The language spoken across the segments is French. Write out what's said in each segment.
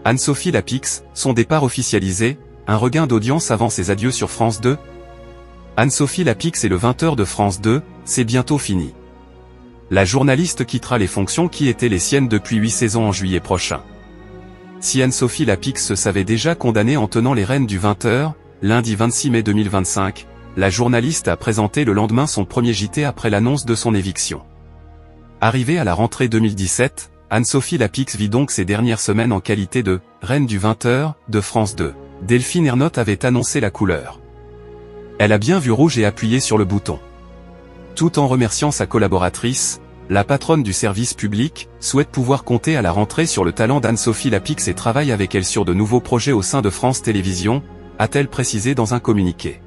Anne-Sophie Lapix, son départ officialisé, un regain d'audience avant ses adieux sur France 2. Anne-Sophie Lapix et le 20h de France 2, c'est bientôt fini. La journaliste quittera les fonctions qui étaient les siennes depuis 8 saisons en juillet prochain. Si Anne-Sophie Lapix se savait déjà condamnée en tenant les rênes du 20h, lundi 26 mai 2025, la journaliste a présenté le lendemain son premier JT après l'annonce de son éviction. Arrivée à la rentrée 2017, Anne-Sophie Lapix vit donc ses dernières semaines en qualité de « reine du 20h » de France 2. Delphine Ernotte avait annoncé la couleur. Elle a bien vu rouge et appuyé sur le bouton. Tout en remerciant sa collaboratrice, la patronne du service public souhaite pouvoir compter à la rentrée sur le talent d'Anne-Sophie Lapix et travaille avec elle sur de nouveaux projets au sein de France Télévisions, a-t-elle précisé dans un communiqué.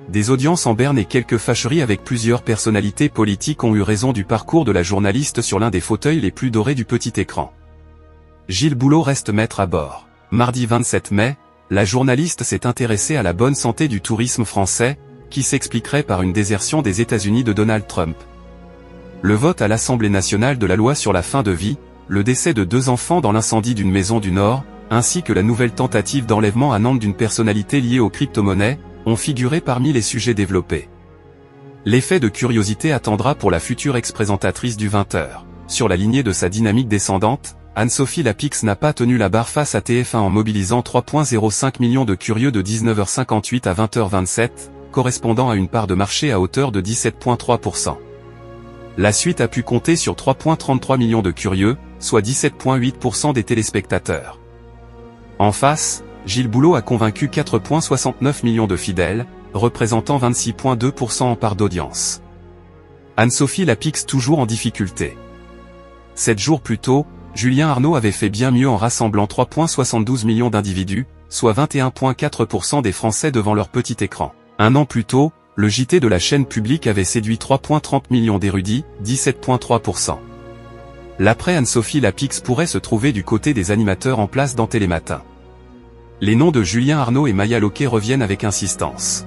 Des audiences en berne et quelques fâcheries avec plusieurs personnalités politiques ont eu raison du parcours de la journaliste sur l'un des fauteuils les plus dorés du petit écran. Gilles Boulot reste maître à bord. Mardi 27 mai, la journaliste s'est intéressée à la bonne santé du tourisme français, qui s'expliquerait par une désertion des États-Unis de Donald Trump. Le vote à l'Assemblée nationale de la loi sur la fin de vie, le décès de 2 enfants dans l'incendie d'une maison du Nord, ainsi que la nouvelle tentative d'enlèvement à Nantes d'une personnalité liée aux crypto-monnaies, ont figuré parmi les sujets développés. L'effet de curiosité attendra pour la future ex-présentatrice du 20h. Sur la lignée de sa dynamique descendante, Anne-Sophie Lapix n'a pas tenu la barre face à TF1 en mobilisant 3,05 millions de curieux de 19h58 à 20h27, correspondant à une part de marché à hauteur de 17,3%. La suite a pu compter sur 3,33 millions de curieux, soit 17,8% des téléspectateurs. En face, Gilles Boulot a convaincu 4,69 millions de fidèles, représentant 26,2% en part d'audience. Anne-Sophie Lapix toujours en difficulté. 7 jours plus tôt, Julien Arnaud avait fait bien mieux en rassemblant 3,72 millions d'individus, soit 21,4% des Français devant leur petit écran. Un an plus tôt, le JT de la chaîne publique avait séduit 3,30 millions d'érudits, 17,3%. L'après Anne-Sophie Lapix pourrait se trouver du côté des animateurs en place dans Télématin. Les noms de Julien Arnaud et Maya Loquet reviennent avec insistance.